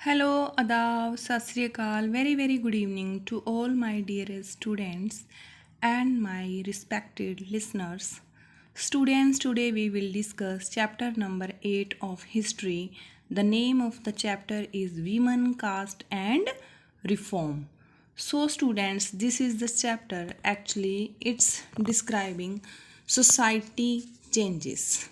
Hello, Adab, Sat Sri Akal, very good evening to all my dearest students and my respected listeners. Students, today we will discuss chapter number 8 of history. The name of the chapter is Women, Caste and Reform. So, students, this is the chapter actually it's describing society changes.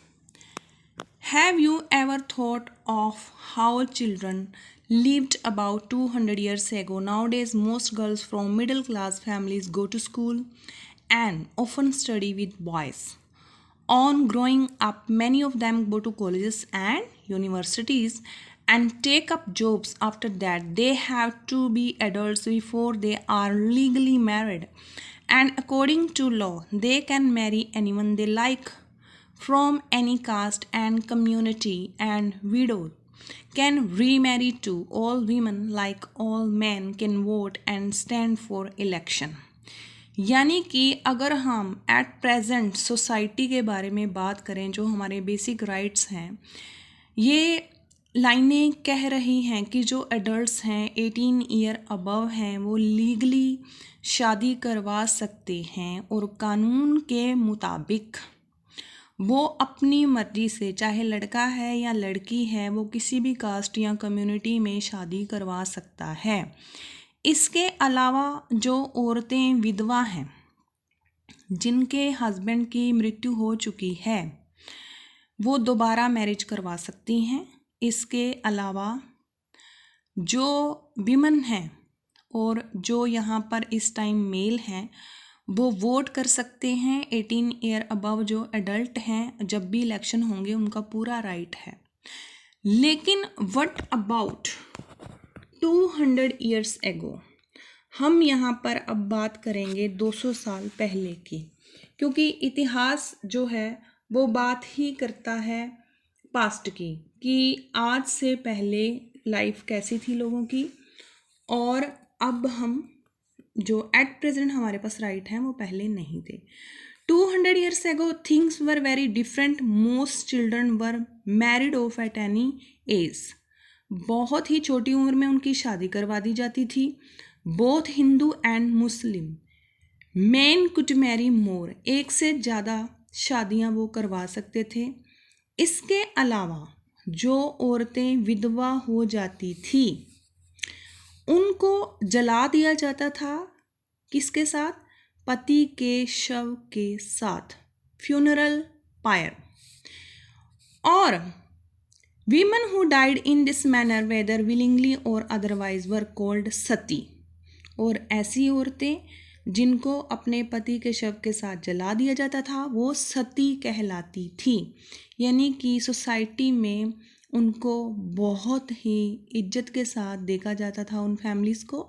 Have you ever thought of how children lived about 200 years ago? Nowadays, most girls from middle class families go to school and often study with boys. On growing up, many of them go to colleges and universities and take up jobs after that. They have to be adults before they are legally married. And according to law, they can marry anyone they like from any caste and community, and widow can remarry too. All women like all men can vote and stand for election. यानी कि अगर हम at present society के बारे में बात करें, जो हमारे बेसिक राइट्स हैं, ये लाइनें कह रही हैं कि जो एडल्ट्स हैं 18 ईयर अबव हैं वो लीगली शादी करवा सकते हैं और कानून के मुताबिक वो अपनी मर्जी से, चाहे लड़का है या लड़की है, वो किसी भी कास्ट या कम्युनिटी में शादी करवा सकता है। इसके अलावा जो औरतें विधवा हैं, जिनके हस्बैंड की मृत्यु हो चुकी है, वो दोबारा मैरिज करवा सकती हैं। इसके अलावा जो विमेन हैं और जो यहाँ पर इस टाइम मेल हैं, वो वोट कर सकते हैं। 18 ईयर अबव जो एडल्ट हैं, जब भी इलेक्शन होंगे उनका पूरा राइट है। लेकिन व्हाट अबाउट 200 ईयर्स एगो? हम यहाँ पर अब बात करेंगे 200 साल पहले की, क्योंकि इतिहास जो है वो बात ही करता है पास्ट की, कि आज से पहले लाइफ कैसी थी लोगों की, और अब हम जो एट प्रेजेंट हमारे पास राइट हैं वो पहले नहीं थे। 200 years ago things were very different. Most children were married of at any as. बहुत ही छोटी उम्र में उनकी शादी करवा दी जाती थी। Both Hindu and Muslim man could marry more, एक से ज़्यादा शादियां वो करवा सकते थे। इसके अलावा जो औरतें विधवा हो जाती थी उनको जला दिया जाता था। किसके साथ? पति के शव के साथ, फ्यूनरल पायर। और women who died in this manner whether willingly और अदरवाइज वर कॉल्ड सती। और ऐसी औरतें जिनको अपने पति के शव के साथ जला दिया जाता था वो सती कहलाती थी। यानी कि सोसाइटी में उनको बहुत ही इज्जत के साथ देखा जाता था, उन फैमिलीज़ को।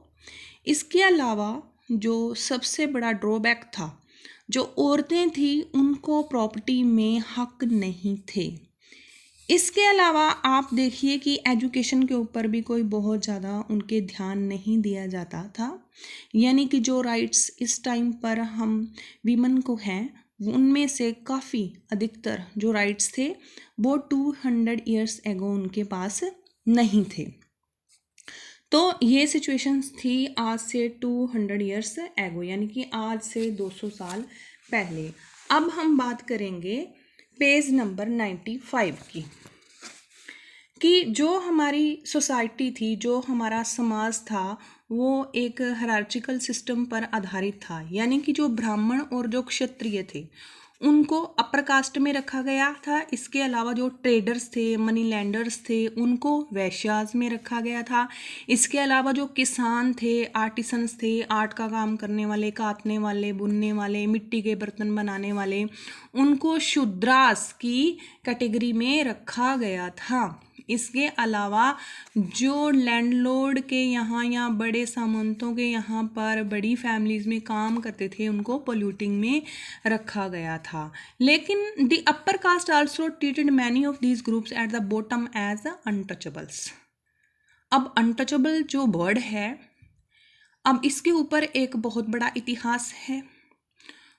इसके अलावा जो सबसे बड़ा ड्रॉबैक था, जो औरतें थी उनको प्रॉपर्टी में हक नहीं थे। इसके अलावा आप देखिए कि एजुकेशन के ऊपर भी कोई बहुत ज़्यादा उनके ध्यान नहीं दिया जाता था। यानी कि जो राइट्स इस टाइम पर हम वीमेन को हैं, उनमें से काफ़ी अधिकतर जो राइट्स थे वो 200 ईयर्स एगो उनके पास नहीं थे। तो ये सिचुएशंस थी आज से 200 ईयर्स एगो, यानी कि आज से 200 साल पहले। अब हम बात करेंगे पेज नंबर 95 की, कि जो हमारी सोसाइटी थी, जो हमारा समाज था, वो एक हायरार्चिकल सिस्टम पर आधारित था। यानी कि जो ब्राह्मण और जो क्षत्रिय थे उनको अपर कास्ट में रखा गया था। इसके अलावा जो ट्रेडर्स थे, मनी लैंडर्स थे, उनको वैश्याज में रखा गया था। इसके अलावा जो किसान थे, आर्टिसंस थे, आर्ट का काम करने वाले, काटने वाले, बुनने वाले, मिट्टी के बर्तन बनाने वाले, उनको शूद्रास की कैटेगरी में रखा गया था। इसके अलावा जो लैंडलॉर्ड के यहाँ या बड़े सामंतों के यहाँ पर बड़ी फैमिलीज़ में काम करते थे उनको पोल्यूटिंग में रखा गया था। लेकिन the upper caste also treated many of these groups at the bottom as the untouchables. अब अनटचेबल जो वर्ड है, अब इसके ऊपर एक बहुत बड़ा इतिहास है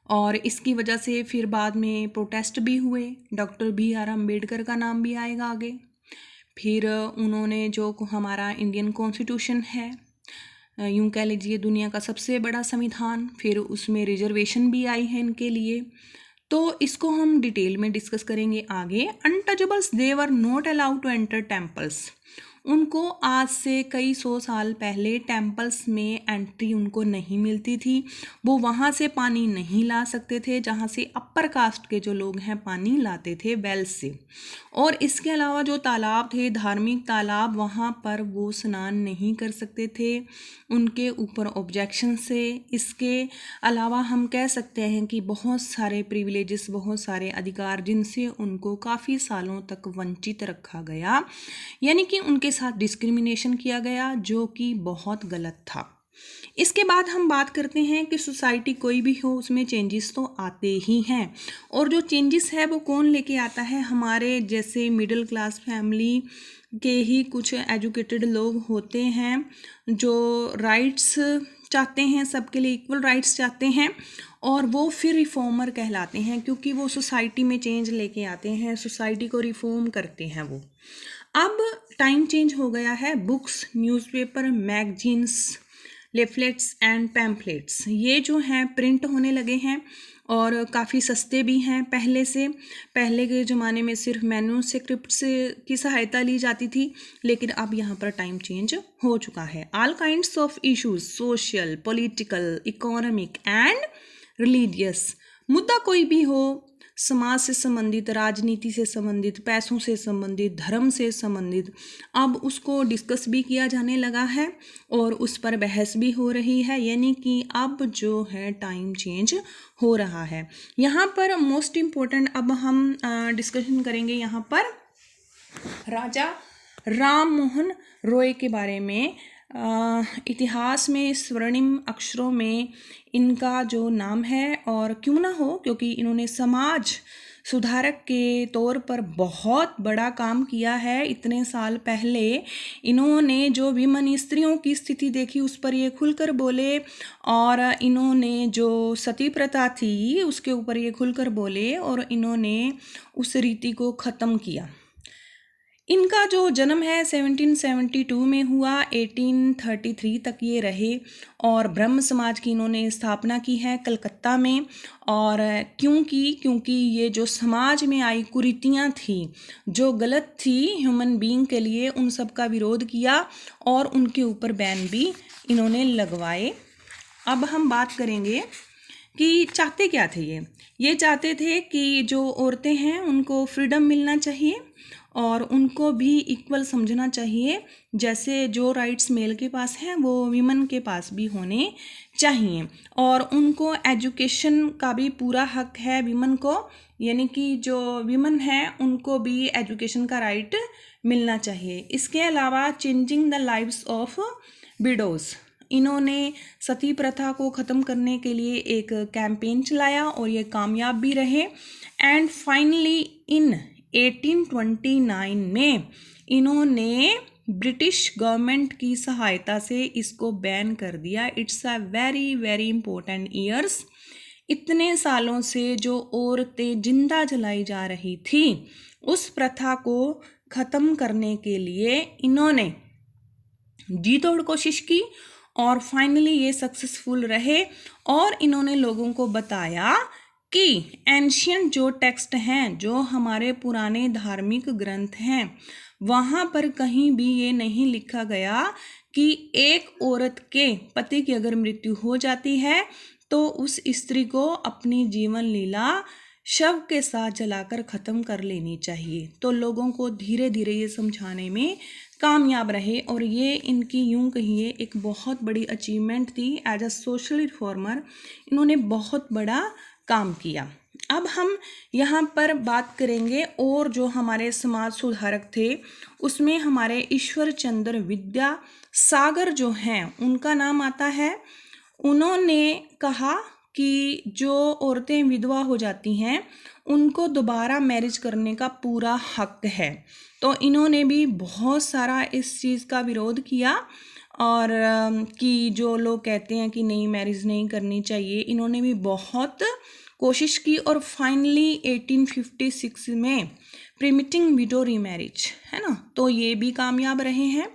और इसकी वजह से फिर बाद में प्रोटेस्ट भी हुए। डॉक्टर BR अम्बेडकर का नाम भी आएगा आगे। फिर उन्होंने जो हमारा इंडियन कॉन्स्टिट्यूशन है, यूँ कह लीजिए दुनिया का सबसे बड़ा संविधान, फिर उसमें रिजर्वेशन भी आई है इनके लिए। तो इसको हम डिटेल में डिस्कस करेंगे आगे। Untouchables they were not allowed to enter temples. उनको आज से कई 100 साल पहले टेम्पल्स में एंट्री उनको नहीं मिलती थी। वो वहाँ से पानी नहीं ला सकते थे जहाँ से अपर कास्ट के जो लोग हैं पानी लाते थे वेल्स से। और इसके अलावा जो तालाब थे, धार्मिक तालाब, वहाँ पर वो स्नान नहीं कर सकते थे, उनके ऊपर ऑब्जेक्शन से। इसके अलावा हम कह सकते हैं कि बहुत सारे प्रिविलेजेस, बहुत सारे अधिकार जिनसे उनको काफ़ी सालों तक वंचित रखा गया, यानी कि उनके साथ डिस्क्रिमिनेशन किया गया, जो कि बहुत गलत था। इसके बाद हम बात करते हैं कि सोसाइटी कोई भी हो उसमें चेंजेस तो आते ही हैं, और जो चेंजेस है वो कौन लेके आता है? हमारे जैसे मिडिल क्लास फैमिली के ही कुछ एजुकेटेड लोग होते हैं जो राइट्स चाहते हैं, सबके लिए इक्वल राइट्स चाहते हैं, और वो फिर रिफॉर्मर कहलाते हैं क्योंकि वो सोसाइटी में चेंज लेके आते हैं, सोसाइटी को रिफॉर्म करते हैं वो। अब टाइम चेंज हो गया है। Books, newspaper, magazines, leaflets and pamphlets ये जो हैं प्रिंट होने लगे हैं और काफ़ी सस्ते भी हैं पहले से। पहले के ज़माने में सिर्फ मैन्यूस्क्रिप्ट्स की सहायता ली जाती थी, लेकिन अब यहाँ पर टाइम चेंज हो चुका है। All kinds of issues, social, political, economic and religious, मुद्दा कोई भी हो, समाज से संबंधित, राजनीति से संबंधित, पैसों से संबंधित, धर्म से संबंधित, अब उसको डिस्कस भी किया जाने लगा है और उस पर बहस भी हो रही है, यानी कि अब जो है टाइम चेंज हो रहा है। यहाँ पर मोस्ट इम्पोर्टेंट अब हम डिस्कशन करेंगे यहाँ पर राजा राम मोहन रॉय के बारे में। इतिहास में स्वर्णिम अक्षरों में इनका जो नाम है, और क्यों ना हो क्योंकि इन्होंने समाज सुधारक के तौर पर बहुत बड़ा काम किया है। इतने साल पहले इन्होंने जो विमन स्त्रियों की स्थिति देखी उस पर ये खुलकर बोले, और इन्होंने जो सती प्रथा थी उसके ऊपर ये खुलकर बोले, और इन्होंने उस रीति को ख़त्म किया। इनका जो जन्म है 1772 में हुआ, 1833 तक ये रहे, और ब्रह्म समाज की इन्होंने स्थापना की है कलकत्ता में। और क्योंकि ये जो समाज में आई कुरीतियाँ थी जो गलत थी ह्यूमन बीइंग के लिए, उन सब का विरोध किया और उनके ऊपर बैन भी इन्होंने लगवाए। अब हम बात करेंगे कि चाहते क्या थे ये चाहते थे कि जो औरतें हैं उनको फ्रीडम मिलना चाहिए और उनको भी इक्वल समझना चाहिए, जैसे जो राइट्स मेल के पास हैं वो वीमन के पास भी होने चाहिए, और उनको एजुकेशन का भी पूरा हक है वीमन को, यानी कि जो वीमन हैं उनको भी एजुकेशन का राइट मिलना चाहिए। इसके अलावा changing the lives of widows, इन्होंने सती प्रथा को ख़त्म करने के लिए एक कैंपेन चलाया और ये कामयाब भी रहे। एंड फाइनली इन 1829 में इन्होंने ब्रिटिश गवर्नमेंट की सहायता से इसको बैन कर दिया। It's a very very important years. इतने सालों से जो औरतें जिंदा जलाई जा रही थी उस प्रथा को ख़त्म करने के लिए इन्होंने जी तोड़ कोशिश की और फाइनली ये सक्सेसफुल रहे, और इन्होंने लोगों को बताया कि एंशियंट जो टेक्स्ट हैं, जो हमारे पुराने धार्मिक ग्रंथ हैं, वहाँ पर कहीं भी ये नहीं लिखा गया कि एक औरत के पति की अगर मृत्यु हो जाती है तो उस स्त्री को अपनी जीवन लीला शव के साथ जलाकर ख़त्म कर लेनी चाहिए। तो लोगों को धीरे धीरे ये समझाने में कामयाब रहे, और ये इनकी यूं कहिए एक बहुत बड़ी अचीवमेंट थी। एज अ सोशल रिफॉर्मर इन्होंने बहुत बड़ा काम किया। अब हम यहाँ पर बात करेंगे और जो हमारे समाज सुधारक थे उसमें हमारे ईश्वर चंद्र विद्यासागर जो हैं उनका नाम आता है। उन्होंने कहा कि जो औरतें विधवा हो जाती हैं उनको दोबारा मैरिज करने का पूरा हक है, तो इन्होंने भी बहुत सारा इस चीज़ का विरोध किया, और कि जो लोग कहते हैं कि नहीं मैरिज नहीं करनी चाहिए, इन्होंने भी बहुत कोशिश की और फाइनली 1856 में प्रिमिटिंग विडो रीमैरिज, है ना, तो ये भी कामयाब रहे हैं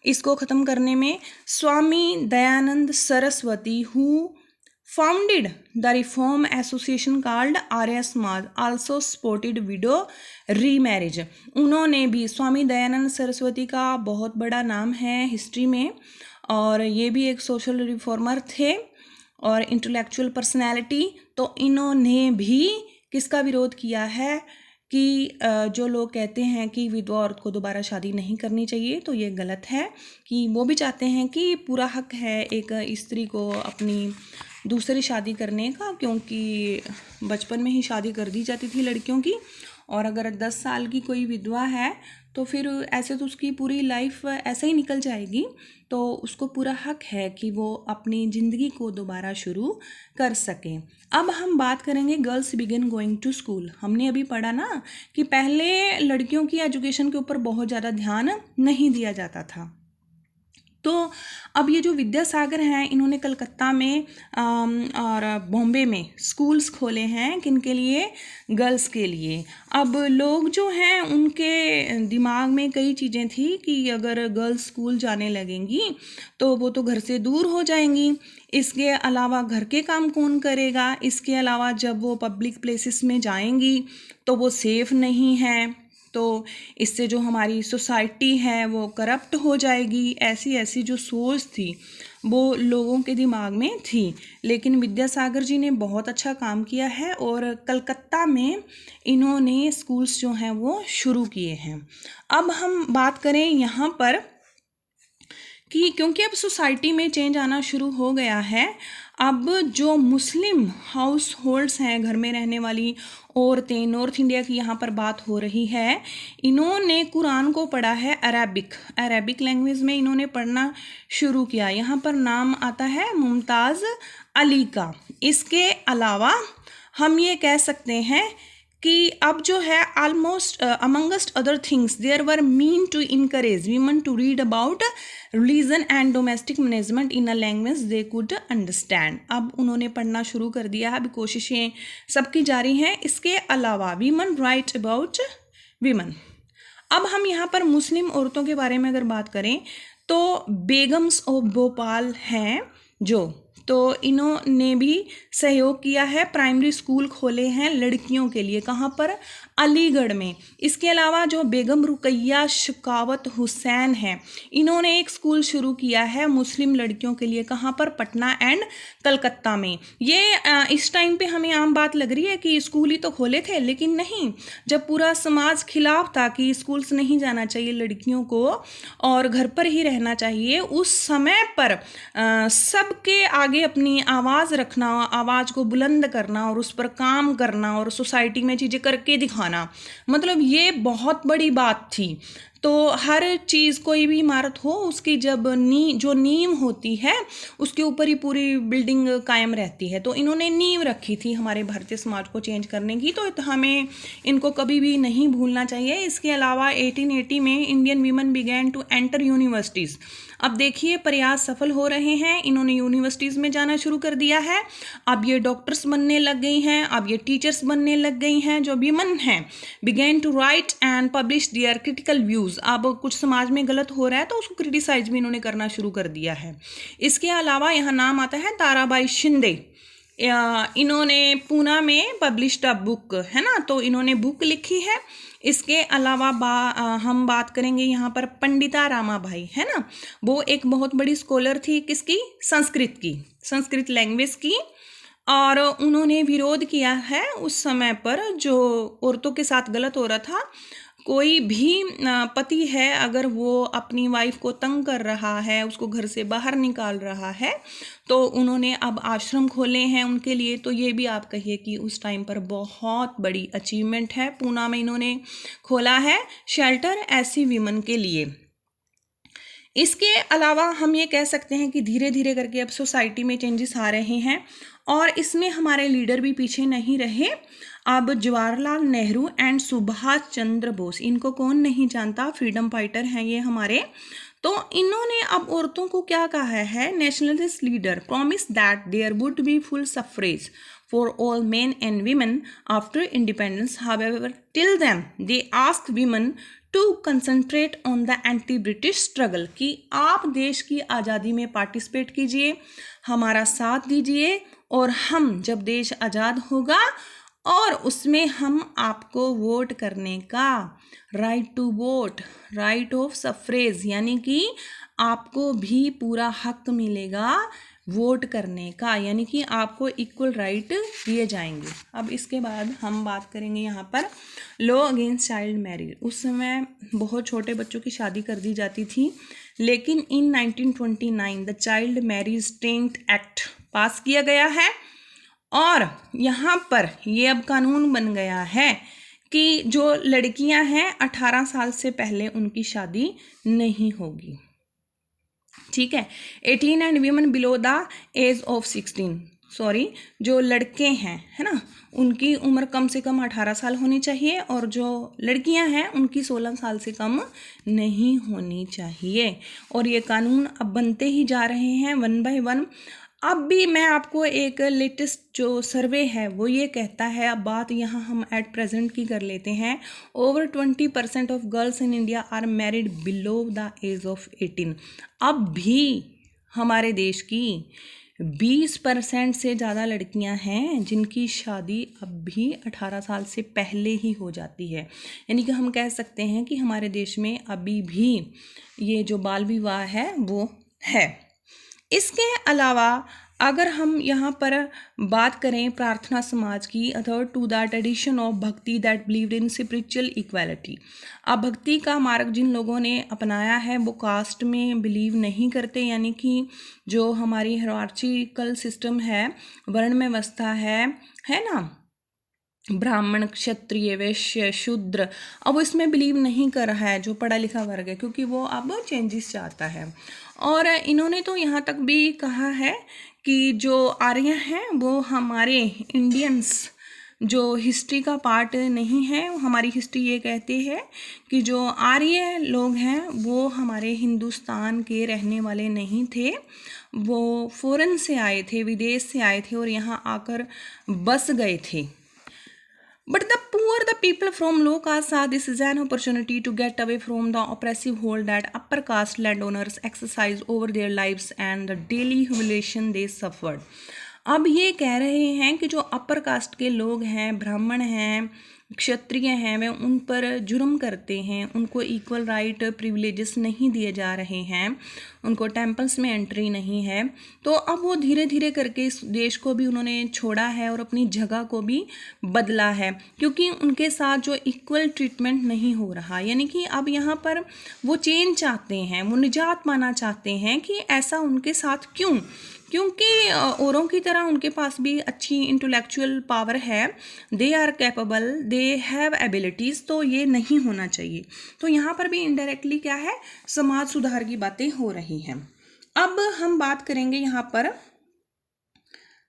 इसको ख़त्म करने में। Swami Dayanand Saraswati who founded the reform association called Arya Samaj also supported widow remarriage। उन्होंने भी, स्वामी दयानंद सरस्वती का बहुत बड़ा नाम है हिस्ट्री में, और ये भी एक सोशल रिफॉर्मर थे और इंटेलेक्चुअल पर्सनैलिटी। तो इन्होंने भी किसका विरोध किया है कि जो लोग कहते हैं कि विधवा औरत को दोबारा शादी नहीं करनी चाहिए, तो ये गलत है। कि वो भी चाहते हैं कि पूरा हक है एक स्त्री को अपनी दूसरी शादी करने का, क्योंकि बचपन में ही शादी कर दी जाती थी लड़कियों की, और अगर 10 साल की कोई विधवा है तो फिर ऐसे तो उसकी पूरी लाइफ ऐसे ही निकल जाएगी। तो उसको पूरा हक है कि वो अपनी ज़िंदगी को दोबारा शुरू कर सकें। अब हम बात करेंगे girls begin going to school. हमने अभी पढ़ा ना कि पहले लड़कियों की एजुकेशन के ऊपर बहुत ज़्यादा ध्यान नहीं दिया जाता था। तो अब ये जो विद्यासागर हैं, इन्होंने कलकत्ता में और बॉम्बे में स्कूल्स खोले हैं, किनके लिए? गर्ल्स के लिए। अब लोग जो हैं उनके दिमाग में कई चीज़ें थी कि अगर गर्ल्स स्कूल जाने लगेंगी तो वो तो घर से दूर हो जाएंगी, इसके अलावा घर के काम कौन करेगा, इसके अलावा जब वो पब्लिक प्लेसेस में जाएंगी तो वो सेफ़ नहीं है, तो इससे जो हमारी सोसाइटी है वो करप्ट हो जाएगी। ऐसी ऐसी जो सोच थी वो लोगों के दिमाग में थी। लेकिन विद्यासागर जी ने बहुत अच्छा काम किया है और कलकत्ता में इन्होंने स्कूल्स जो हैं वो शुरू किए हैं। अब हम बात करें यहाँ पर कि क्योंकि अब सोसाइटी में चेंज आना शुरू हो गया है, अब जो मुस्लिम हाउस होल्ड्स हैं, घर में रहने वाली औरतें, नॉर्थ इंडिया की यहाँ पर बात हो रही है, इन्होंने कुरान को पढ़ा है अरेबिक लैंग्वेज में इन्होंने पढ़ना शुरू किया। यहाँ पर नाम आता है मुमताज़ अली का। इसके अलावा हम ये कह सकते हैं कि अब जो है almost amongst other things there were mean to encourage women to read about religion and domestic management in a language they could understand. अब उन्होंने पढ़ना शुरू कर दिया है, अभी कोशिशें सबकी जारी हैं। इसके अलावा वीमन राइट अबाउट वीमन। अब हम यहाँ पर मुस्लिम औरतों के बारे में अगर बात करें तो बेगम्स ऑफ भोपाल हैं जो, तो इन्होंने भी सहयोग किया है, प्राइमरी स्कूल खोले हैं लड़कियों के लिए। कहाँ पर? अलीगढ़ में। इसके अलावा जो बेगम रुकैया शकावत हुसैन हैं, इन्होंने एक स्कूल शुरू किया है मुस्लिम लड़कियों के लिए। कहाँ पर? पटना एंड कलकत्ता में। ये इस टाइम पे हमें आम बात लग रही है कि स्कूल ही तो खोले थे, लेकिन नहीं, जब पूरा समाज खिलाफ था कि स्कूल्स नहीं जाना चाहिए लड़कियों को और घर पर ही रहना चाहिए, उस समय पर सबके आगे अपनी आवाज़ रखना, आवाज़ को बुलंद करना और उस पर काम करना और सोसाइटी में चीज़ें करके दिखाना, मतलब ये बहुत बड़ी बात थी। तो हर चीज़, कोई भी इमारत हो, उसकी जब जो नींव होती है उसके ऊपर ही पूरी बिल्डिंग कायम रहती है। तो इन्होंने नींव रखी थी हमारे भारतीय समाज को चेंज करने की, तो हमें इनको कभी भी नहीं भूलना चाहिए। इसके अलावा 1880 में Indian women began to enter universities. अब देखिए प्रयास सफल हो रहे हैं, इन्होंने यूनिवर्सिटीज़ में जाना शुरू कर दिया है। अब ये डॉक्टर्स बनने लग गई हैं, अब ये टीचर्स बनने लग गई हैं। जो वीमेन हैं began to write and publish their critical views. अब कुछ समाज में गलत हो रहा है तो उसको क्रिटिसाइज भी इन्होंने करना शुरू कर दिया है। इसके अलावा यहाँ नाम आता है ताराबाई शिंदे। इन्होंने पूना में पब्लिश्ड अ बुक, है ना, तो इन्होंने बुक लिखी है। इसके अलावा हम बात करेंगे यहाँ पर पंडिता रामाबाई, है ना, वो एक बहुत बड़ी स्कॉलर थी, किसकी? संस्कृत की, संस्कृत लैंग्वेज की। और उन्होंने विरोध किया है उस समय पर जो औरतों के साथ गलत हो रहा था। कोई भी पति है अगर वो अपनी वाइफ को तंग कर रहा है, उसको घर से बाहर निकाल रहा है, तो उन्होंने अब आश्रम खोले हैं उनके लिए। तो ये भी आप कहिए कि उस टाइम पर बहुत बड़ी अचीवमेंट है। पूना में इन्होंने खोला है शेल्टर ऐसी वीमेन के लिए। इसके अलावा हम ये कह सकते हैं कि धीरे धीरे करके अब सोसाइटी में चेंजेस आ रहे हैं और इसमें हमारे लीडर भी पीछे नहीं रहे। अब जवाहरलाल नेहरू एंड सुभाष चंद्र बोस, इनको कौन नहीं जानता, फ्रीडम फाइटर हैं ये हमारे। तो इन्होंने अब औरतों को क्या कहा है, nationalist leader promise that there would be full suffrage for all men and women after independence. However, till then they asked women to concentrate on the anti-British struggle कि आप देश की आज़ादी में पार्टिसिपेट कीजिए, हमारा साथ दीजिए, और हम जब देश आज़ाद होगा और उसमें हम आपको वोट करने का right to vote, right of suffrage, यानी कि आपको भी पूरा हक मिलेगा वोट करने का, यानी कि आपको इक्वल राइट दिए जाएंगे। अब इसके बाद हम बात करेंगे यहाँ पर लॉ अगेंस्ट चाइल्ड मैरिज। उस समय बहुत छोटे बच्चों की शादी कर दी जाती थी, लेकिन इन 1929 the child marriage tent act पास किया गया है, और यहाँ पर ये अब कानून बन गया है कि जो लड़कियाँ हैं 18 साल से पहले उनकी शादी नहीं होगी। ठीक है, 18 and women below the age of 16, sorry, जो लड़के हैं, है ना, उनकी उम्र कम से कम 18 साल होनी चाहिए, और जो लड़कियां हैं उनकी 16 साल से कम नहीं होनी चाहिए। और ये कानून अब बनते ही जा रहे हैं वन बाय वन। अब भी मैं आपको एक लेटेस्ट जो सर्वे है वो ये कहता है, अब बात यहाँ हम एट प्रेजेंट की कर लेते हैं, over 20% of girls in India are married below the age of 18। अब भी हमारे देश की 20% से ज़्यादा लड़कियां हैं जिनकी शादी अब भी 18 साल से पहले ही हो जाती है। यानी कि हम कह सकते हैं कि हमारे देश में अभी भी ये जो बाल विवाह है वो है। इसके अलावा अगर हम यहाँ पर बात करें प्रार्थना समाज की, other to the tradition of bhakti that believed in spiritual equality. अब भक्ति का मार्ग जिन लोगों ने अपनाया है वो कास्ट में बिलीव नहीं करते, यानी कि जो हमारी हायरार्चिकल सिस्टम है, वर्ण में व्यवस्था है ना, ब्राह्मण, क्षत्रिय, वैश्य, शूद्र, अब वो इसमें बिलीव नहीं कर रहा है जो पढ़ा लिखा वर्ग है, क्योंकि वो अब चेंजेस चाहता है। और इन्होंने तो यहाँ तक भी कहा है कि जो आर्य हैं वो हमारे इंडियंस जो हिस्ट्री का पार्ट नहीं है। हमारी हिस्ट्री ये कहती है कि जो आर्य लोग हैं वो हमारे हिंदुस्तान के रहने वाले नहीं थे, वो फॉरेन से आए थे, विदेश से आए थे और यहाँ आकर बस गए थे। But the poor, the people from low caste saw this as an opportunity to get away from the oppressive hold that upper caste landowners exercise over their lives and the daily humiliation they suffered. अब ये कह रहे हैं कि जो upper caste के लोग हैं, ब्राह्मण हैं, क्षत्रिय हैं, वे उन पर जुर्म करते हैं, उनको इक्वल राइट प्रिविलेजेस नहीं दिए जा रहे हैं, उनको टेम्पल्स में एंट्री नहीं है। तो अब वो धीरे धीरे करके इस देश को भी उन्होंने छोड़ा है और अपनी जगह को भी बदला है, क्योंकि उनके साथ जो इक्वल ट्रीटमेंट नहीं हो रहा। यानी कि अब यहाँ पर वो चेंज चाहते हैं, वो निजात पाना चाहते हैं कि ऐसा उनके साथ क्यों, क्योंकि औरों की तरह उनके पास भी अच्छी इंटेलेक्चुअल पावर है, they are capable, they have abilities, तो ये नहीं होना चाहिए। तो यहाँ पर भी इनडायरेक्टली क्या है, समाज सुधार की बातें हो रही हैं। अब हम बात करेंगे यहाँ पर,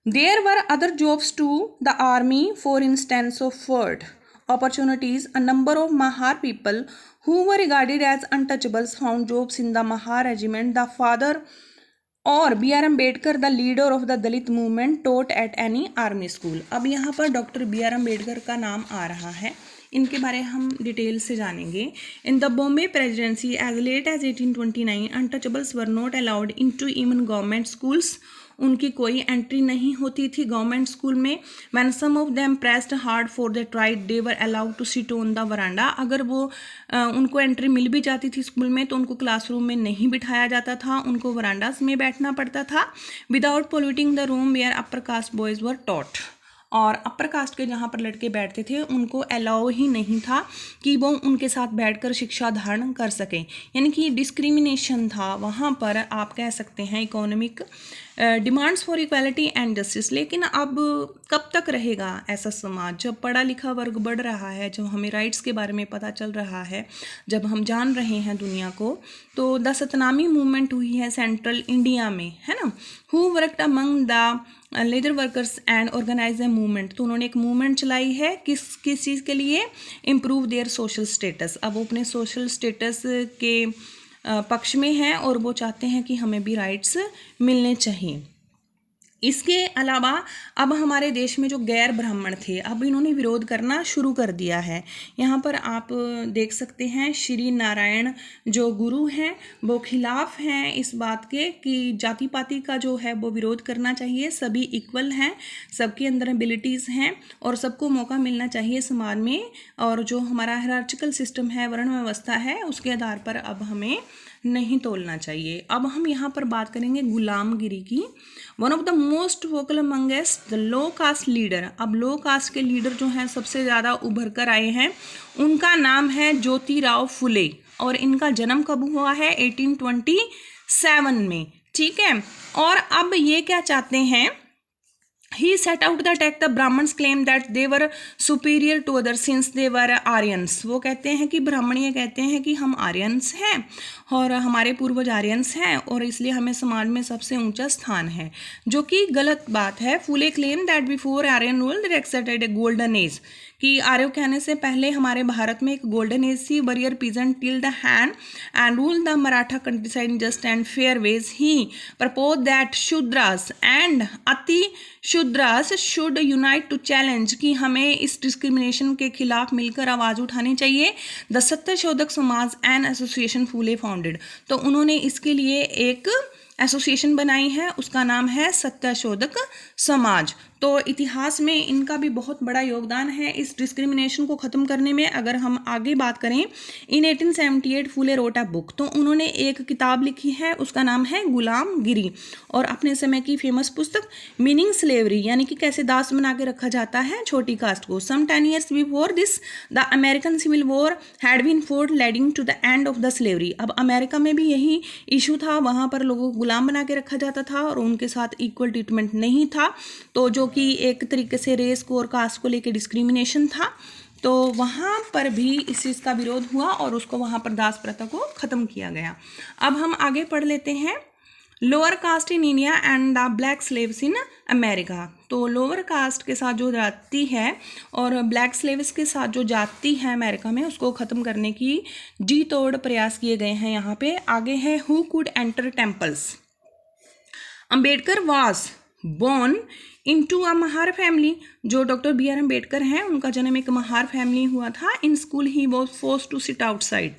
there were other jobs to the army, for instance of word opportunities. A number of Mahar people who were regarded as untouchables found jobs in the Mahar regiment. The father और B.R. Ambedkar the leader of the Dalit movement taught at any army school. अब यहाँ पर doctor B.R. Ambedkar का नाम आ रहा है, इनके बारे हम डिटेल से जानेंगे। In the Bombay Presidency as late as 1829 untouchables were not allowed into even government schools. उनकी कोई एंट्री नहीं होती थी गवर्नमेंट स्कूल में। When some of them pressed hard for the right they were allowed to sit on the veranda. अगर वो उनको entry मिल भी जाती थी स्कूल में तो उनको क्लासरूम में नहीं बिठाया जाता था, उनको वरांडास में बैठना पड़ता था, without polluting the room where upper caste boys were taught. और अपर कास्ट के जहाँ पर लड़के बैठते थे उनको अलाउ ही नहीं था कि वो उनके साथ बैठकर शिक्षा धारण कर सकें, यानी कि डिस्क्रिमिनेशन था वहाँ पर, आप कह सकते हैं economic demands for equality and justice. लेकिन अब कब तक रहेगा ऐसा समाज, जब पढ़ा लिखा वर्ग बढ़ रहा है, जब हमें राइट्स के बारे में पता चल रहा है, जब हम जान रहे हैं दुनिया को। तो द सतनामी मूवमेंट हुई है सेंट्रल इंडिया में, है ना, who worked among the labour workers and organise a movement. तो उन्होंने एक मूवमेंट चलाई है किस चीज़ के लिए, इम्प्रूव देयर सोशल स्टेटस। अब वो अपने सोशल स्टेटस के पक्ष में हैं और वो चाहते हैं कि हमें भी राइट्स मिलने चाहिए। इसके अलावा अब हमारे देश में जो गैर ब्राह्मण थे, अब इन्होंने विरोध करना शुरू कर दिया है। यहाँ पर आप देख सकते हैं श्री नारायण जो गुरु हैं वो खिलाफ हैं इस बात के कि जाति पाति का जो है वो विरोध करना चाहिए, सभी इक्वल हैं, सबके अंदर एबिलिटीज़ हैं और सबको मौका मिलना चाहिए समाज में, और जो हमारा हायरार्चिकल सिस्टम है, वर्ण व्यवस्था है, उसके आधार पर अब हमें नहीं तोलना चाहिए। अब हम यहाँ पर बात करेंगे गुलामगिरी की। One of the most vocal amongst the low caste leader. अब लो कास्ट के लीडर जो हैं सबसे ज़्यादा उभर कर आए हैं, उनका नाम है ज्योतिराव फुले और इनका जन्म कब हुआ है? 1827 में, ठीक है। और अब ये क्या चाहते हैं? He set out to attack the Brahmins claim that they were superior to others since they were Aryans। वो कहते हैं कि ब्राह्मण ये कहते हैं कि हम आर्यंस हैं और हमारे पूर्वज आर्यंस हैं और इसलिए हमें समाज में सबसे ऊंचा स्थान है, जो कि गलत बात है। Phule claim that before Aryan rule there existed a golden age, कि आर्यों के आने से पहले हमारे भारत में एक गोल्डन एज थी। Warrior peasant till the hand and rule the Maratha countryside in just and fair ways. He propose that Shudras and Ati Shudras should unite to challenge, कि हमें इस डिस्क्रिमिनेशन के खिलाफ मिलकर आवाज़ उठानी चाहिए। The Satyashodhak Samaj and association Phule founded, तो उन्होंने इसके लिए एक एसोसिएशन बनाई है, उसका नाम है सत्यशोधक समाज। तो इतिहास में इनका भी बहुत बड़ा योगदान है इस डिस्क्रिमिनेशन को ख़त्म करने में। अगर हम आगे बात करें, इन 1878 फुले रोट अ बुक, तो उन्होंने एक किताब लिखी है, उसका नाम है गुलामगिरी, और अपने समय की फेमस पुस्तक मीनिंग स्लेवरी, यानी कि कैसे दास बना के रखा जाता है छोटी कास्ट को। Some 10 years before this the American civil war had been fought leading to the end of the slavery. अब अमेरिका में भी यही इशू था, वहाँ पर लोगों को गुलाम बना के रखा जाता था और उनके साथ इक्वल ट्रीटमेंट नहीं था, तो जो कि एक तरीके से रेस को और कास्ट को लेकर डिस्क्रिमिनेशन था। तो वहाँ पर भी इस चीज़ का विरोध हुआ और उसको वहाँ पर दास प्रथा को ख़त्म किया गया। अब हम आगे पढ़ लेते हैं lower caste in India and the black slaves in America. तो लोअर कास्ट के साथ जो जाति है और ब्लैक स्लेव्स के साथ जो जाति है अमेरिका में, उसको ख़त्म करने की जी तोड़ प्रयास किए गए हैं। यहाँ पे आगे है who could enter temples. Ambedkar was born into a Mahar family. जो डॉक्टर बी.आर. अम्बेडकर हैं, उनका जन्म एक महार फैमिली हुआ था। In school he was forced to sit outside.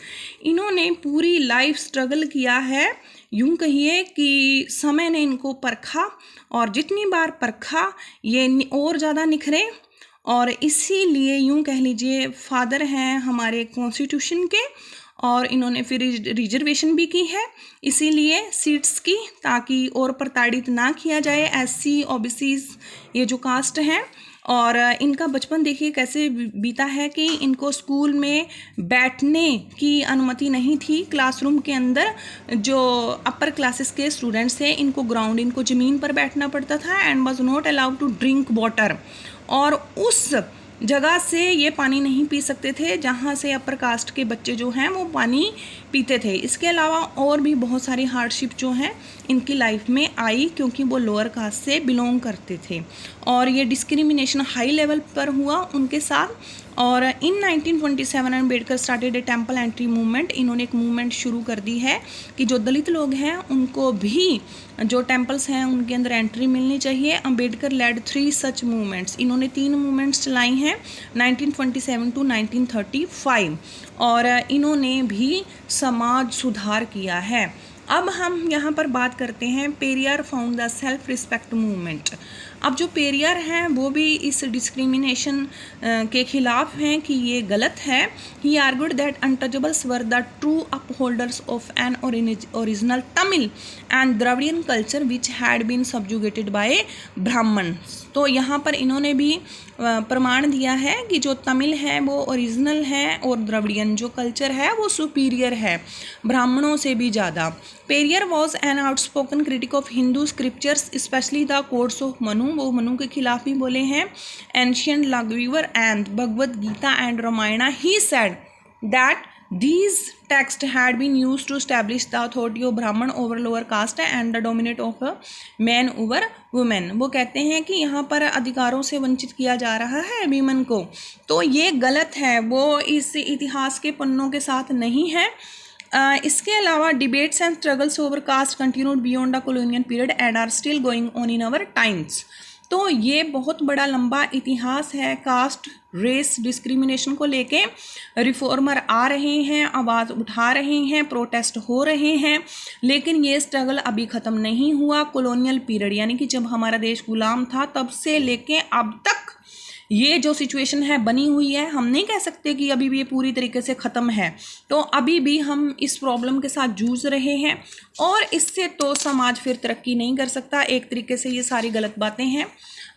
इन्होंने पूरी लाइफ स्ट्रगल किया है, यूं कहिए कि समय ने इनको परखा और जितनी बार परखा ये और ज़्यादा निखरे, और इसीलिए यूं कह लीजिए फादर हैं हमारे कॉन्स्टिट्यूशन के, और इन्होंने फिर रिजर्वेशन भी की है इसीलिए सीट्स की, ताकि और प्रताड़ित ना किया जाए एससी ओबीसी ये जो कास्ट हैं। और इनका बचपन देखिए कैसे बीता है कि इनको स्कूल में बैठने की अनुमति नहीं थी। क्लासरूम के अंदर जो अपर क्लासेस के स्टूडेंट्स थे, इनको ग्राउंड, इनको ज़मीन पर बैठना पड़ता था and was not allowed to drink water, और उस जगह से ये पानी नहीं पी सकते थे जहाँ से अपर कास्ट के बच्चे जो हैं वो पानी पीते थे। इसके अलावा और भी बहुत सारी हार्डशिप जो हैं इनकी लाइफ में आई, क्योंकि वो लोअर कास्ट से बिलोंग करते थे, और ये डिस्क्रिमिनेशन हाई लेवल पर हुआ उनके साथ। और इन 1927 अम्बेडकर स्टार्टेड ए टेम्पल एंट्री मूवमेंट। इन्होंने एक मूवमेंट शुरू कर दी है कि जो दलित लोग हैं उनको भी जो टेम्पल्स हैं उनके अंदर एंट्री मिलनी चाहिए। अम्बेडकर लेड 3 सच मूवमेंट्स। इन्होंने 3 मूवमेंट्स चलाई हैं 1927 टू 1935, और इन्होंने भी समाज सुधार किया है। अब हम यहाँ पर बात करते हैं Periyar found the self respect movement. अब जो पेरियार हैं वो भी इस डिस्क्रिमिनेशन के खिलाफ हैं कि ये गलत है। He argued that untouchables were the true upholders of an original Tamil and Dravidian culture which had been subjugated by Brahmans. तो यहाँ पर इन्होंने भी प्रमाण दिया है कि जो तमिल है वो ओरिजिनल है और द्रविडियन जो कल्चर है वो सुपीरियर है ब्राह्मणों से भी ज़्यादा। Periyar was an outspoken critic of Hindu scriptures specially the codes of Manu. वो मनु के खिलाफ भी बोले हैं। एंशियंट लाघवीवर and Bhagavad Gita and Ramayana. He said that these texts had been used to establish the authority of Brahman over lower caste and the dominate of men over women। वो कहते हैं कि यहाँ पर अधिकारों से वंचित किया जा रहा है वीमन को, तो ये गलत है, वो इस इतिहास के पन्नों के साथ नहीं है। इसके अलावा debates and struggles over caste continued beyond the colonial period and are still going on in our times. तो ये बहुत बड़ा लंबा इतिहास है कास्ट रेस डिस्क्रिमिनेशन को लेके। रिफॉर्मर आ रहे हैं, आवाज़ उठा रहे हैं, प्रोटेस्ट हो रहे हैं, लेकिन ये स्ट्रगल अभी ख़त्म नहीं हुआ। कॉलोनियल पीरियड यानी कि जब हमारा देश गुलाम था तब से लेके अब तक ये जो सिचुएशन है बनी हुई है। हम नहीं कह सकते कि अभी भी ये पूरी तरीके से ख़त्म है, तो अभी भी हम इस प्रॉब्लम के साथ जूझ रहे हैं और इससे तो समाज फिर तरक्की नहीं कर सकता। एक तरीके से ये सारी गलत बातें हैं।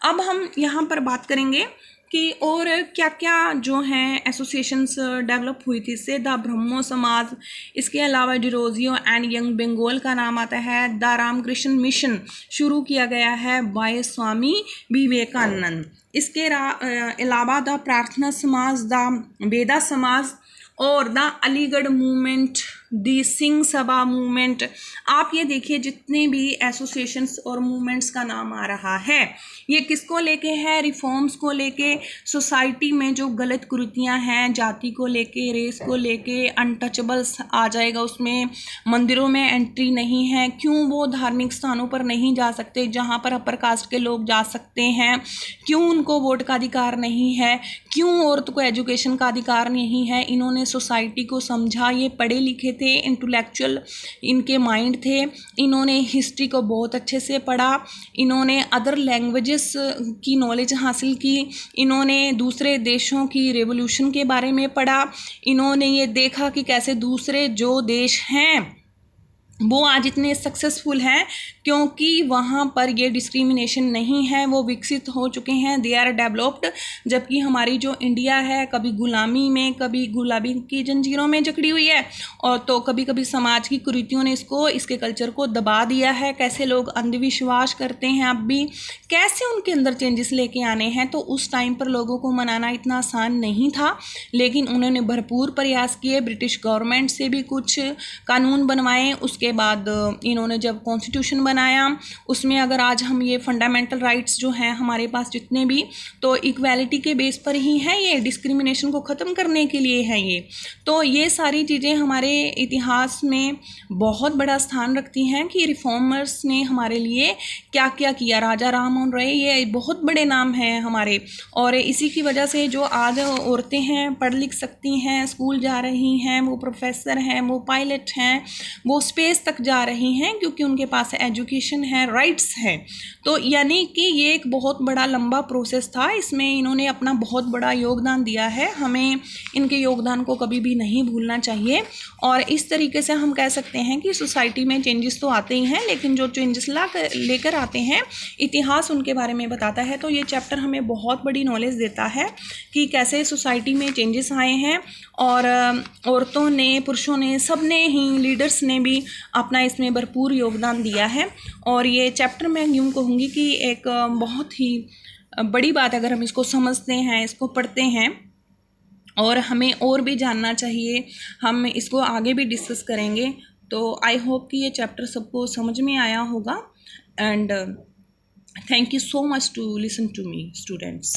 अब हम यहाँ पर बात करेंगे कि और क्या क्या जो हैं एसोसिएशंस डेवलप हुई थी इससे। द ब्रह्मो समाज, इसके अलावा डिरोजियो एंड यंग बंगाल का नाम आता है। द रामकृष्ण मिशन शुरू किया गया है बाय स्वामी विवेकानंद। इसके अलावा द प्रार्थना समाज, द वेदा समाज और the Aligarh movement, the Singh Sabha movement. आप ये देखिए जितने भी एसोसिएशंस और मूवमेंट्स का नाम आ रहा है ये किसको लेके है? रिफॉर्म्स को लेके, सोसाइटी में जो गलत कुरीतियाँ हैं जाति को लेके, रेस को लेके, अनटचेबल्स आ जाएगा उसमें, मंदिरों में एंट्री नहीं है, क्यों वो धार्मिक स्थानों पर नहीं जा सकते जहाँ पर अपर कास्ट के लोग जा सकते हैं, क्यों उनको वोट का अधिकार नहीं है, क्यों औरत को एजुकेशन का अधिकार नहीं है। इन्होंने सोसाइटी को समझा, ये पढ़े लिखे थे, इंटेलेक्चुअल इनके माइंड थे, इन्होंने हिस्ट्री को बहुत अच्छे से पढ़ा, इन्होंने अदर लैंग्वेजेस की नॉलेज हासिल की, इन्होंने दूसरे देशों की रेवोल्यूशन के बारे में पढ़ा, इन्होंने ये देखा कि कैसे दूसरे जो देश हैं वो आज इतने सक्सेसफुल हैं क्योंकि वहाँ पर ये डिस्क्रिमिनेशन नहीं है, वो विकसित हो चुके हैं, दे आर डेवलप्ड। जबकि हमारी जो इंडिया है कभी गुलामी में, कभी गुलामी की जंजीरों में जकड़ी हुई है और तो कभी कभी समाज की कुरीतियों ने इसके कल्चर को दबा दिया है। कैसे लोग अंधविश्वास करते हैं, अब भी कैसे उनके अंदर चेंजेस लेके आने हैं। तो उस टाइम पर लोगों को मनाना इतना आसान नहीं था, लेकिन उन्होंने भरपूर प्रयास किए। ब्रिटिश गवर्नमेंट से भी कुछ कानून बनवाए, उसके बाद इन्होंने जब कॉन्स्टिट्यूशन बनाया उसमें अगर आज हम ये फंडामेंटल राइट्स जो हैं हमारे पास जितने भी, तो इक्वालिटी के बेस पर ही है, ये डिस्क्रिमिनेशन को ख़त्म करने के लिए है ये। तो ये सारी चीज़ें हमारे इतिहास में बहुत बड़ा स्थान रखती हैं कि रिफॉर्मर्स ने हमारे लिए क्या क्या किया। राजा राम मोहन रॉय ये बहुत बड़े नाम हैं हमारे, और इसी की वजह से जो आज औरतें हैं पढ़ लिख सकती हैं, स्कूल जा रही हैं, वो प्रोफेसर हैं, वो पायलट हैं, वो स्पेस तक जा रही हैं क्योंकि उनके पास एजुकेशन है, राइट्स हैं। तो यानी कि ये एक बहुत बड़ा लंबा प्रोसेस था, इसमें इन्होंने अपना बहुत बड़ा योगदान दिया है। हमें इनके योगदान को कभी भी नहीं भूलना चाहिए। और इस तरीके से हम कह सकते हैं कि सोसाइटी में चेंजेस तो आते ही हैं, लेकिन जो चेंजेस लेकर आते हैं इतिहास उनके बारे में बताता है। तो ये चैप्टर हमें बहुत बड़ी नॉलेज देता है कि कैसे सोसाइटी में चेंजेस आए हैं और औरतों ने, पुरुषों ने, सब ने ही, लीडर्स ने भी अपना इसमें भरपूर योगदान दिया है। और ये चैप्टर मैं यूँ कहूँगी कि एक बहुत ही बड़ी बात, अगर हम इसको समझते हैं, इसको पढ़ते हैं और हमें और भी जानना चाहिए, हम इसको आगे भी डिस्कस करेंगे। तो आई होप कि ये चैप्टर सबको समझ में आया होगा। And thank you so much to listen to me students.